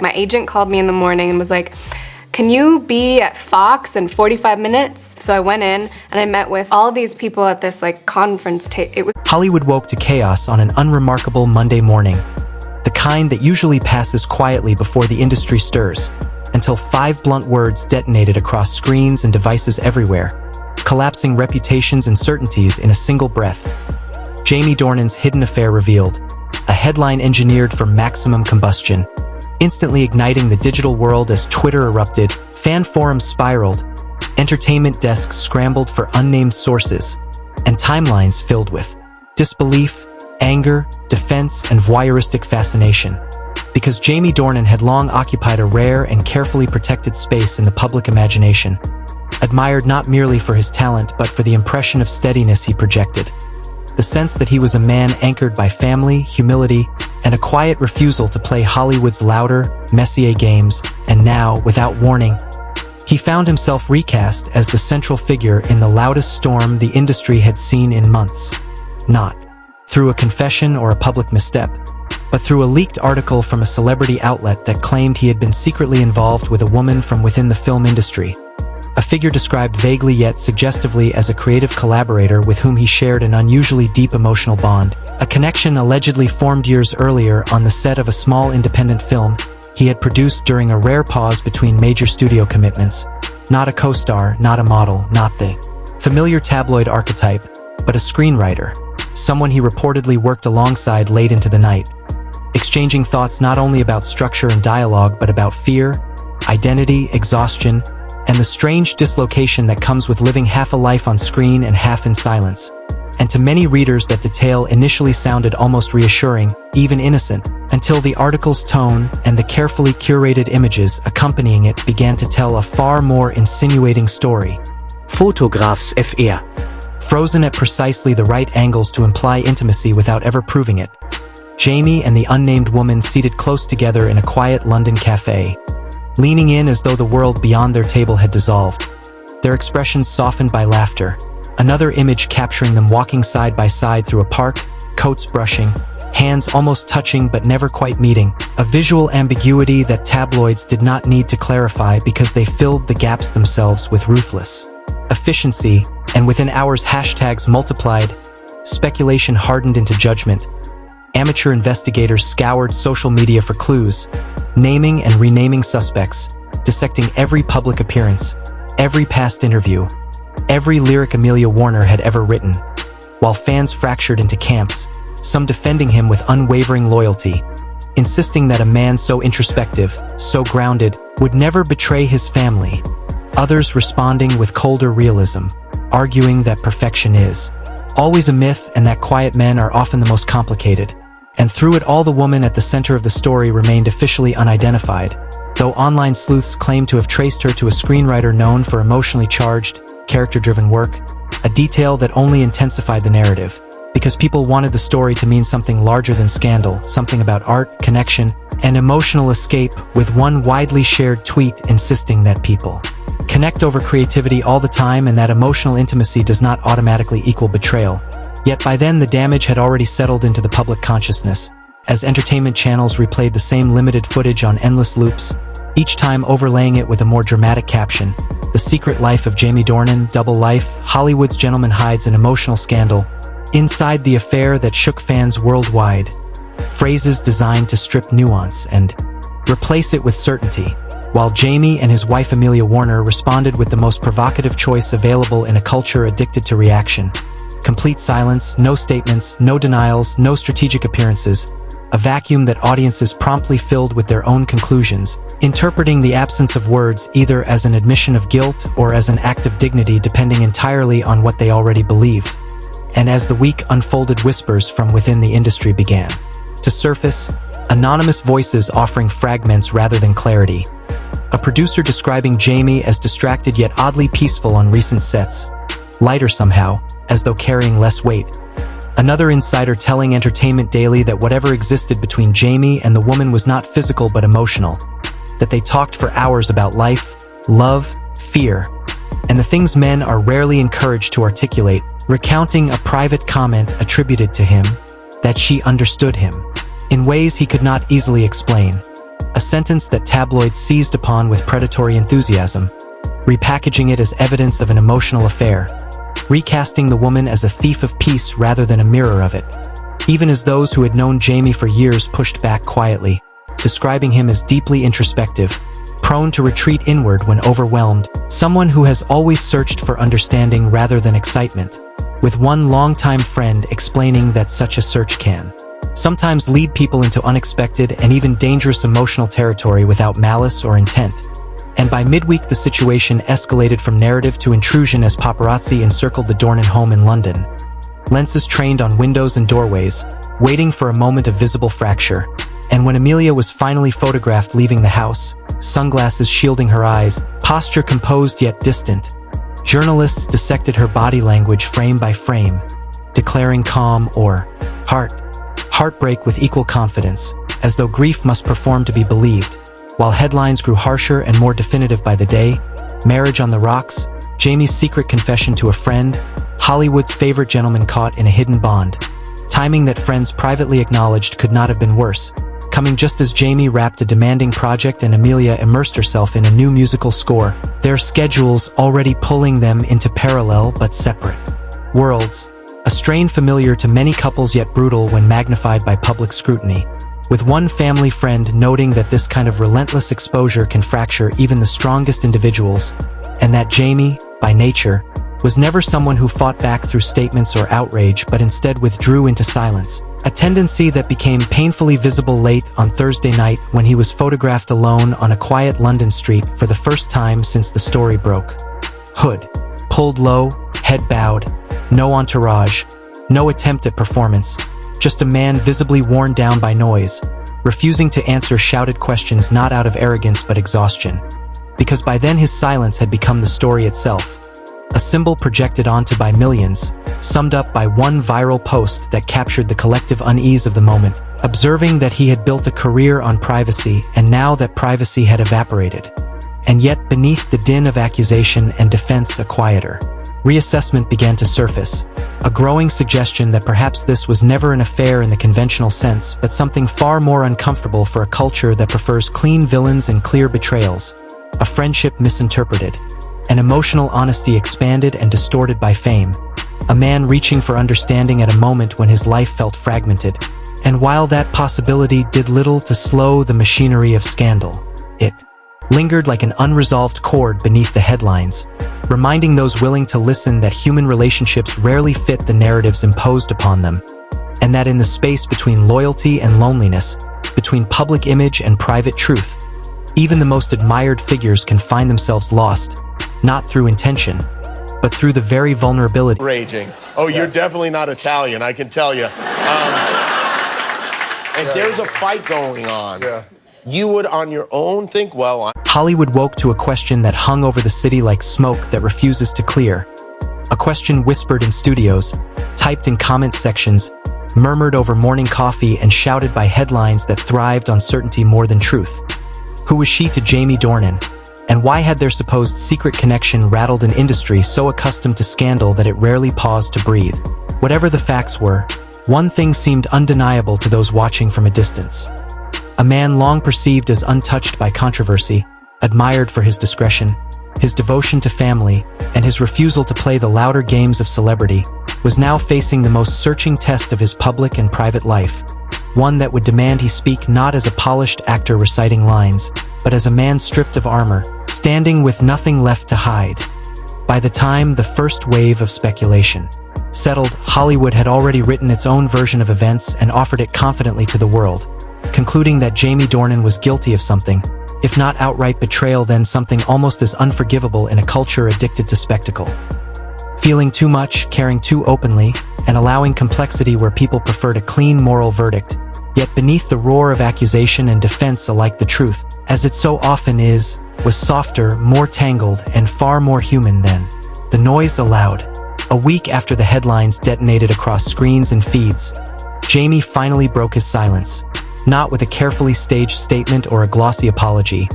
My agent called me in the morning and was like, can you be at Fox in 45 minutes? So I went in and I met with all these people at this conference table. Hollywood woke to chaos on an unremarkable Monday morning, the kind that usually passes quietly before the industry stirs, until 5 blunt words detonated across screens and devices everywhere, collapsing reputations and certainties in a single breath. Jamie Dornan's hidden affair revealed, a headline engineered for maximum combustion, instantly igniting the digital world as Twitter erupted, fan forums spiraled, entertainment desks scrambled for unnamed sources, and timelines filled with disbelief, anger, defense, and voyeuristic fascination. Because Jamie Dornan had long occupied a rare and carefully protected space in the public imagination, admired not merely for his talent but for the impression of steadiness he projected. The sense that he was a man anchored by family, humility, and a quiet refusal to play Hollywood's louder, messier games, and now, without warning, he found himself recast as the central figure in the loudest storm the industry had seen in months. Not through a confession or a public misstep, but through a leaked article from a celebrity outlet that claimed he had been secretly involved with a woman from within the film industry. A figure described vaguely yet suggestively as a creative collaborator with whom he shared an unusually deep emotional bond, a connection allegedly formed years earlier on the set of a small independent film he had produced during a rare pause between major studio commitments. Not a co-star, not a model, not the familiar tabloid archetype, but a screenwriter, someone he reportedly worked alongside late into the night, exchanging thoughts not only about structure and dialogue but about fear, identity, exhaustion, and the strange dislocation that comes with living half a life on screen and half in silence. And to many readers that detail initially sounded almost reassuring, even innocent, until the article's tone and the carefully curated images accompanying it began to tell a far more insinuating story. Photographs FR. Frozen at precisely the right angles to imply intimacy without ever proving it. Jamie and the unnamed woman seated close together in a quiet London cafe, leaning in as though the world beyond their table had dissolved, their expressions softened by laughter, another image capturing them walking side by side through a park, coats brushing, hands almost touching but never quite meeting, a visual ambiguity that tabloids did not need to clarify because they filled the gaps themselves with ruthless efficiency, and within hours hashtags multiplied, speculation hardened into judgment. Amateur investigators scoured social media for clues, naming and renaming suspects, dissecting every public appearance, every past interview, every lyric Amelia Warner had ever written, while fans fractured into camps, some defending him with unwavering loyalty, insisting that a man so introspective, so grounded, would never betray his family, others responding with colder realism, arguing that perfection is always a myth and that quiet men are often the most complicated. And through it all, the woman at the center of the story remained officially unidentified, though online sleuths claimed to have traced her to a screenwriter known for emotionally charged, character-driven work, a detail that only intensified the narrative, because people wanted the story to mean something larger than scandal, something about art, connection, and emotional escape, with one widely shared tweet insisting that people connect over creativity all the time and that emotional intimacy does not automatically equal betrayal. Yet by then the damage had already settled into the public consciousness, as entertainment channels replayed the same limited footage on endless loops, each time overlaying it with a more dramatic caption. The Secret Life of Jamie Dornan, Double Life, Hollywood's gentleman hides an emotional scandal. Inside the affair that shook fans worldwide. Phrases designed to strip nuance and replace it with certainty, while Jamie and his wife Amelia Warner responded with the most provocative choice available in a culture addicted to reaction. Complete silence, no statements, no denials, no strategic appearances, a vacuum that audiences promptly filled with their own conclusions, interpreting the absence of words either as an admission of guilt or as an act of dignity depending entirely on what they already believed. And as the week unfolded, whispers from within the industry began to surface, anonymous voices offering fragments rather than clarity. A producer describing Jamie as distracted yet oddly peaceful on recent sets, lighter somehow, as though carrying less weight. Another insider telling Entertainment Daily that whatever existed between Jamie and the woman was not physical but emotional, that they talked for hours about life, love, fear, and the things men are rarely encouraged to articulate, recounting a private comment attributed to him, that she understood him in ways he could not easily explain. a sentence that tabloids seized upon with predatory enthusiasm, repackaging it as evidence of an emotional affair, recasting the woman as a thief of peace rather than a mirror of it, even as those who had known Jamie for years pushed back quietly, describing him as deeply introspective, prone to retreat inward when overwhelmed, someone who has always searched for understanding rather than excitement, with one longtime friend explaining that such a search can sometimes lead people into unexpected and even dangerous emotional territory without malice or intent. And by midweek the situation escalated from narrative to intrusion as paparazzi encircled the Dornan home in London. Lenses trained on windows and doorways, waiting for a moment of visible fracture. And when Amelia was finally photographed leaving the house, sunglasses shielding her eyes, posture composed yet distant, journalists dissected her body language frame by frame, declaring calm or heartbreak with equal confidence, as though grief must perform to be believed, while headlines grew harsher and more definitive by the day. Marriage on the rocks, Jamie's secret confession to a friend, Hollywood's favorite gentleman caught in a hidden bond. Timing that friends privately acknowledged could not have been worse, coming just as Jamie wrapped a demanding project and Amelia immersed herself in a new musical score, their schedules already pulling them into parallel but separate worlds, a strain familiar to many couples yet brutal when magnified by public scrutiny, with one family friend noting that this kind of relentless exposure can fracture even the strongest individuals, and that Jamie, by nature, was never someone who fought back through statements or outrage but instead withdrew into silence, a tendency that became painfully visible late on Thursday night when he was photographed alone on a quiet London street for the first time since the story broke. Hood pulled low, head bowed, no entourage, no attempt at performance, just a man visibly worn down by noise, refusing to answer shouted questions not out of arrogance but exhaustion, because by then his silence had become the story itself, a symbol projected onto by millions, summed up by one viral post that captured the collective unease of the moment, observing that he had built a career on privacy and now that privacy had evaporated. And yet beneath the din of accusation and defense a quieter reassessment began to surface, a growing suggestion that perhaps this was never an affair in the conventional sense but something far more uncomfortable for a culture that prefers clean villains and clear betrayals, a friendship misinterpreted, an emotional honesty expanded and distorted by fame, a man reaching for understanding at a moment when his life felt fragmented, and while that possibility did little to slow the machinery of scandal, it lingered like an unresolved chord beneath the headlines, reminding those willing to listen that human relationships rarely fit the narratives imposed upon them, and that in the space between loyalty and loneliness, between public image and private truth, even the most admired figures can find themselves lost, not through intention, but through the very vulnerability. Raging. Oh, you're definitely not Italian, I can tell you. And there's a fight going on. Yeah. You would on your own think, well, Hollywood woke to a question that hung over the city like smoke that refuses to clear. A question whispered in studios, typed in comment sections, murmured over morning coffee and shouted by headlines that thrived on certainty more than truth. Who was she to Jamie Dornan? And why had their supposed secret connection rattled an industry so accustomed to scandal that it rarely paused to breathe? Whatever the facts were, one thing seemed undeniable to those watching from a distance. A man long perceived as untouched by controversy, admired for his discretion, his devotion to family, and his refusal to play the louder games of celebrity, was now facing the most searching test of his public and private life, one that would demand he speak not as a polished actor reciting lines, but as a man stripped of armor, standing with nothing left to hide. By the time the first wave of speculation settled, Hollywood had already written its own version of events and offered it confidently to the world, concluding that Jamie Dornan was guilty of something, if not outright betrayal then something almost as unforgivable in a culture addicted to spectacle. Feeling too much, caring too openly, and allowing complexity where people preferred a clean moral verdict, yet beneath the roar of accusation and defense alike the truth, as it so often is, was softer, more tangled, and far more human than the noise allowed. A week after the headlines detonated across screens and feeds, Jamie finally broke his silence, not with a carefully staged statement or a glossy apology,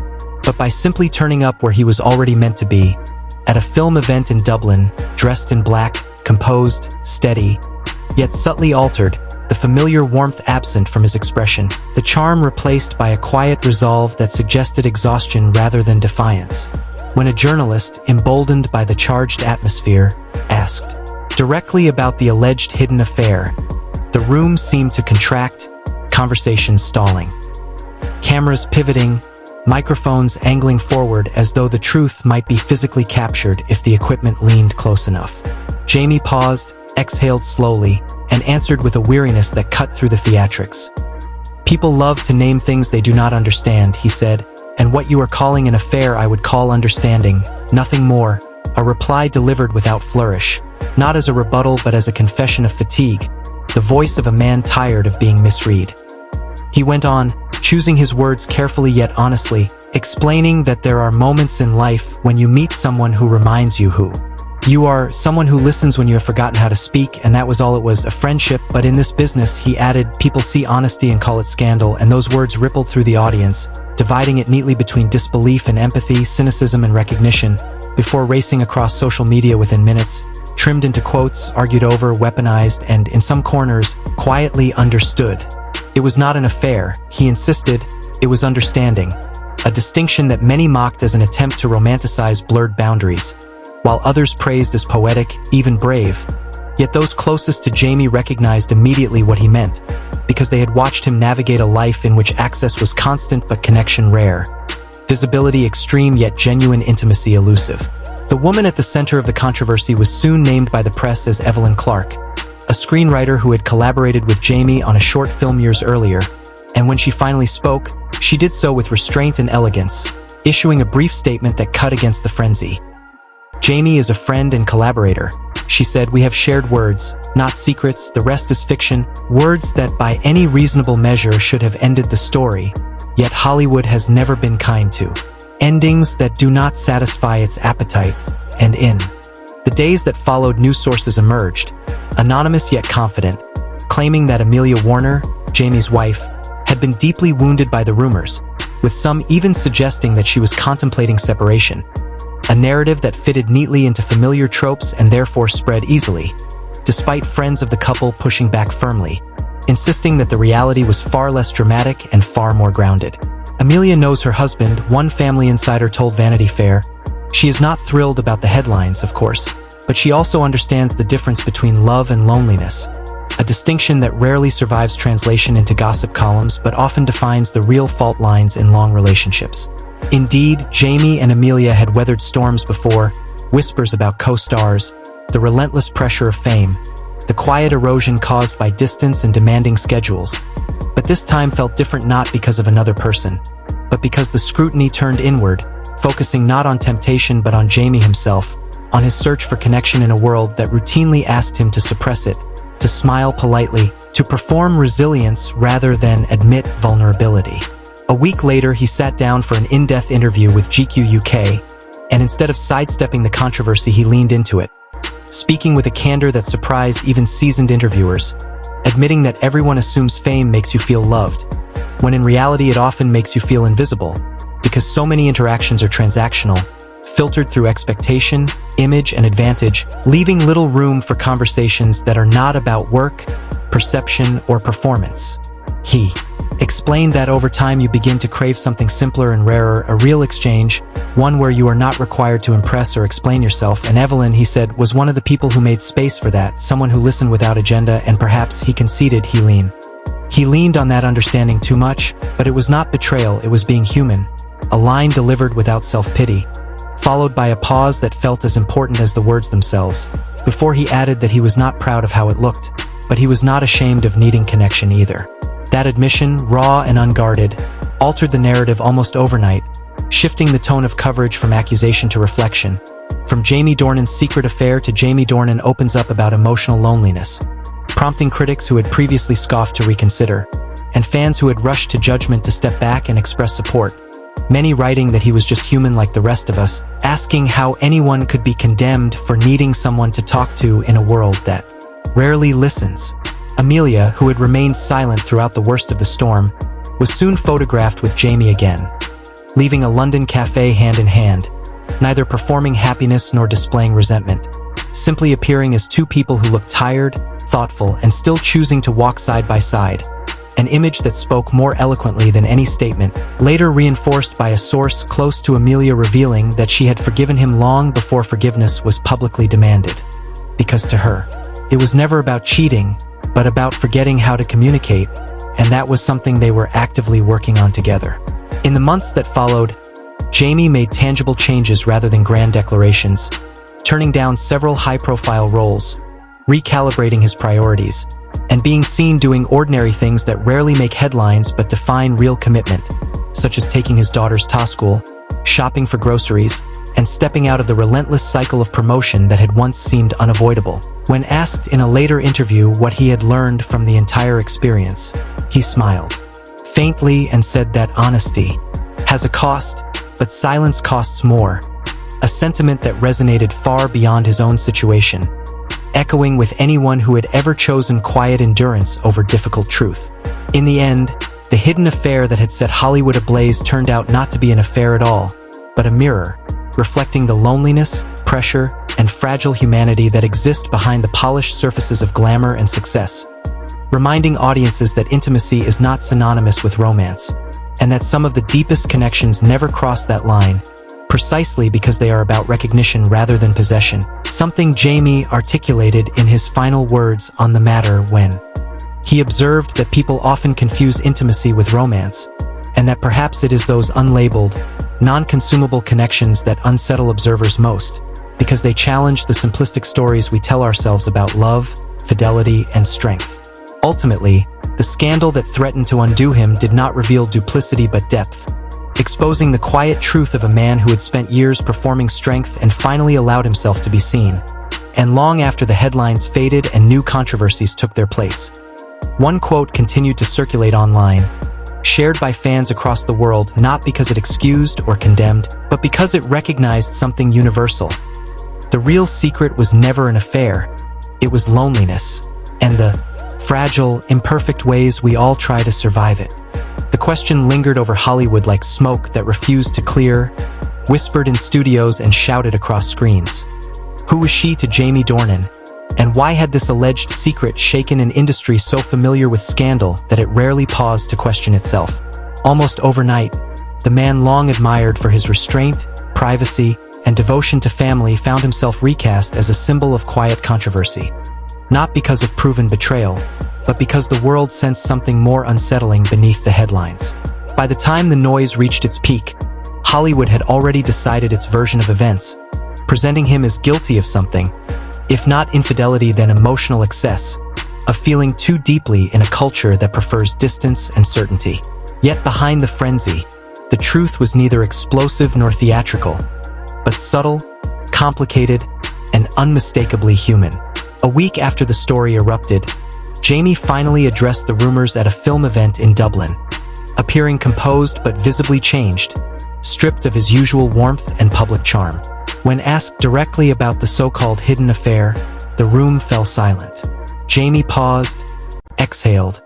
but by simply turning up where he was already meant to be, at a film event in Dublin, dressed in black, composed, steady, yet subtly altered, the familiar warmth absent from his expression, the charm replaced by a quiet resolve that suggested exhaustion rather than defiance. When a journalist, emboldened by the charged atmosphere, asked directly about the alleged hidden affair, the room seemed to contract, conversations stalling. Cameras pivoting, microphones angling forward as though the truth might be physically captured if the equipment leaned close enough. Jamie paused, exhaled slowly, and answered with a weariness that cut through the theatrics. "People love to name things they do not understand," he said, "and what you are calling an affair I would call understanding, nothing more." A reply delivered without flourish, not as a rebuttal but as a confession of fatigue, the voice of a man tired of being misread. He went on, choosing his words carefully yet honestly, explaining that there are moments in life when you meet someone who reminds you who you are, someone who listens when you have forgotten how to speak, and that was all it was, a friendship. But in this business, he added, people see honesty and call it scandal, and those words rippled through the audience, dividing it neatly between disbelief and empathy, cynicism and recognition, before racing across social media within minutes, trimmed into quotes, argued over, weaponized, and, in some corners, quietly understood. It was not an affair, he insisted, it was understanding, a distinction that many mocked as an attempt to romanticize blurred boundaries, while others praised as poetic, even brave. Yet those closest to Jamie recognized immediately what he meant, because they had watched him navigate a life in which access was constant but connection rare, visibility extreme yet genuine intimacy elusive. The woman at the center of the controversy was soon named by the press as Evelyn Clark, a screenwriter who had collaborated with Jamie on a short film years earlier, and when she finally spoke, she did so with restraint and elegance, issuing a brief statement that cut against the frenzy. "Jamie is a friend and collaborator," she said. "We have shared words, not secrets, the rest is fiction, words that by any reasonable measure should have ended the story, yet Hollywood has never been kind to. Endings that do not satisfy its appetite." And in the days that followed, news sources emerged, anonymous yet confident, claiming that Amelia Warner, Jamie's wife, had been deeply wounded by the rumors, with some even suggesting that she was contemplating separation. A narrative that fitted neatly into familiar tropes and therefore spread easily, despite friends of the couple pushing back firmly, insisting that the reality was far less dramatic and far more grounded. Amelia knows her husband, one family insider told Vanity Fair. She is not thrilled about the headlines, of course, but she also understands the difference between love and loneliness, a distinction that rarely survives translation into gossip columns but often defines the real fault lines in long relationships. Indeed, Jamie and Amelia had weathered storms before, whispers about co-stars, the relentless pressure of fame, the quiet erosion caused by distance and demanding schedules. But this time felt different, not because of another person, but because the scrutiny turned inward, focusing not on temptation but on Jamie himself, on his search for connection in a world that routinely asked him to suppress it, to smile politely, to perform resilience rather than admit vulnerability. A week later, he sat down for an in-depth interview with GQ UK, and instead of sidestepping the controversy, he leaned into it, speaking with a candor that surprised even seasoned interviewers, admitting that everyone assumes fame makes you feel loved, when in reality it often makes you feel invisible, because so many interactions are transactional, filtered through expectation, image, and advantage, leaving little room for conversations that are not about work, perception, or performance. He explained that over time you begin to crave something simpler and rarer, a real exchange, one where you are not required to impress or explain yourself, and Evelyn, he said, was one of the people who made space for that, someone who listened without agenda, and perhaps, he conceded, he leaned on that understanding too much, but it was not betrayal, it was being human, a line delivered without self-pity, followed by a pause that felt as important as the words themselves, before he added that he was not proud of how it looked, but he was not ashamed of needing connection either. That admission, raw and unguarded, altered the narrative almost overnight, shifting the tone of coverage from accusation to reflection. From Jamie Dornan's secret affair to Jamie Dornan opens up about emotional loneliness, prompting critics who had previously scoffed to reconsider, and fans who had rushed to judgment to step back and express support, many writing that he was just human like the rest of us, asking how anyone could be condemned for needing someone to talk to in a world that rarely listens. Amelia, who had remained silent throughout the worst of the storm, was soon photographed with Jamie again, leaving a London cafe hand in hand, neither performing happiness nor displaying resentment, simply appearing as two people who looked tired, thoughtful, and still choosing to walk side by side. An image that spoke more eloquently than any statement, later reinforced by a source close to Amelia revealing that she had forgiven him long before forgiveness was publicly demanded. Because to her, it was never about cheating, but about forgetting how to communicate, and that was something they were actively working on together. In the months that followed, Jaime made tangible changes rather than grand declarations, turning down several high-profile roles, recalibrating his priorities, and being seen doing ordinary things that rarely make headlines but define real commitment, such as taking his daughters to school, shopping for groceries, and stepping out of the relentless cycle of promotion that had once seemed unavoidable. When asked in a later interview what he had learned from the entire experience, he smiled faintly and said that honesty has a cost, but silence costs more, a sentiment that resonated far beyond his own situation, echoing with anyone who had ever chosen quiet endurance over difficult truth. In the end, the hidden affair that had set Hollywood ablaze turned out not to be an affair at all, but a mirror, reflecting the loneliness, pressure, and fragile humanity that exist behind the polished surfaces of glamour and success, reminding audiences that intimacy is not synonymous with romance, and that some of the deepest connections never cross that line, precisely because they are about recognition rather than possession, something Jaime articulated in his final words on the matter when he observed that people often confuse intimacy with romance, and that perhaps it is those unlabeled, non-consumable connections that unsettle observers most, because they challenge the simplistic stories we tell ourselves about love, fidelity, and strength. Ultimately, the scandal that threatened to undo him did not reveal duplicity but depth, exposing the quiet truth of a man who had spent years performing strength and finally allowed himself to be seen. And long after the headlines faded and new controversies took their place, one quote continued to circulate online, shared by fans across the world not because it excused or condemned, but because it recognized something universal. The real secret was never an affair, it was loneliness, and the fragile, imperfect ways we all try to survive it. The question lingered over Hollywood like smoke that refused to clear, whispered in studios and shouted across screens. Who was she to Jamie Dornan? And why had this alleged secret shaken an industry so familiar with scandal that it rarely paused to question itself? Almost overnight, the man long admired for his restraint, privacy, and devotion to family found himself recast as a symbol of quiet controversy. Not because of proven betrayal, but because the world sensed something more unsettling beneath the headlines. By the time the noise reached its peak, Hollywood had already decided its version of events, presenting him as guilty of something, if not infidelity then emotional excess, of feeling too deeply in a culture that prefers distance and certainty. Yet behind the frenzy, the truth was neither explosive nor theatrical, but subtle, complicated, and unmistakably human. A week after the story erupted, Jaime finally addressed the rumors at a film event in Dublin, appearing composed but visibly changed, stripped of his usual warmth and public charm. When asked directly about the so-called hidden affair, the room fell silent. Jaime paused, exhaled,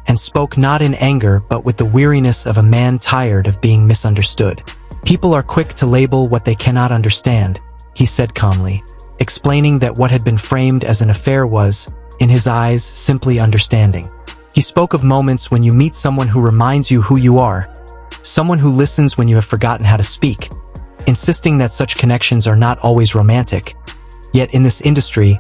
and spoke not in anger but with the weariness of a man tired of being misunderstood. "People are quick to label what they cannot understand," he said calmly, explaining that what had been framed as an affair was, in his eyes, simply understanding. He spoke of moments when you meet someone who reminds you who you are, someone who listens when you have forgotten how to speak, insisting that such connections are not always romantic. Yet in this industry,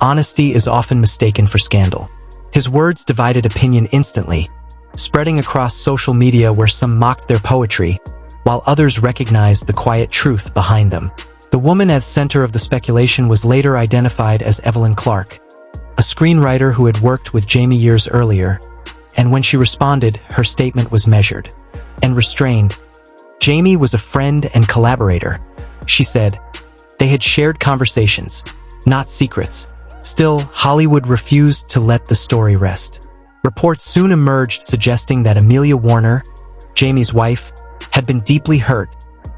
honesty is often mistaken for scandal. His words divided opinion instantly, spreading across social media where some mocked their poetry, while others recognized the quiet truth behind them. The woman at the center of the speculation was later identified as Evelyn Clark, a screenwriter who had worked with Jaime years earlier, and when she responded, her statement was measured and restrained. Jaime was a friend and collaborator, she said. They had shared conversations, not secrets. Still, Hollywood refused to let the story rest. Reports soon emerged suggesting that Amelia Warner, Jaime's wife, had been deeply hurt,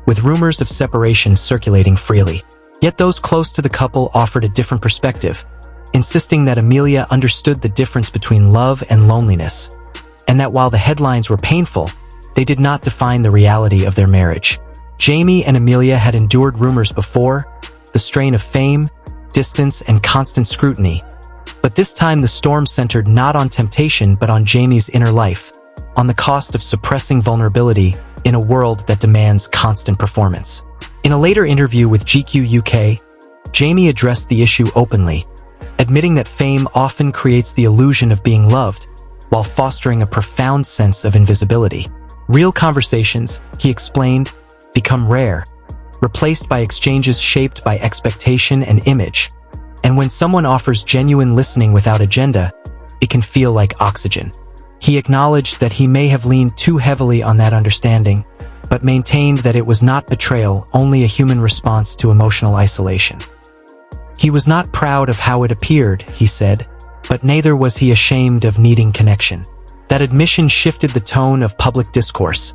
with rumors of separation circulating freely. Yet those close to the couple offered a different perspective, insisting that Amelia understood the difference between love and loneliness, and that while the headlines were painful, they did not define the reality of their marriage. Jaime and Amelia had endured rumors before, the strain of fame, distance, and constant scrutiny, But this time the storm centered not on temptation but on Jamie's inner life, on the cost of suppressing vulnerability in a world that demands constant performance. In a later interview with GQ UK, Jamie addressed the issue openly, admitting that fame often creates the illusion of being loved while fostering a profound sense of invisibility. Real conversations, he explained, become rare, replaced by exchanges shaped by expectation and image. And when someone offers genuine listening without agenda, it can feel like oxygen. He acknowledged that he may have leaned too heavily on that understanding, but maintained that it was not betrayal, only a human response to emotional isolation. He was not proud of how it appeared, he said, but neither was he ashamed of needing connection. That admission shifted the tone of public discourse,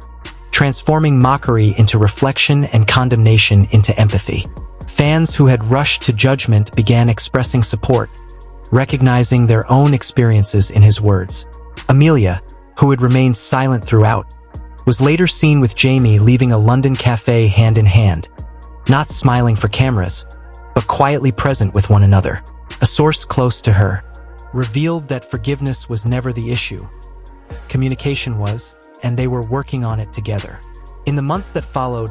transforming mockery into reflection and condemnation into empathy. Fans who had rushed to judgment began expressing support, recognizing their own experiences in his words. Amelia, who had remained silent throughout, was later seen with Jamie leaving a London cafe hand in hand, not smiling for cameras, but quietly present with one another. A source close to her revealed that forgiveness was never the issue. Communication was, and they were working on it together. In the months that followed,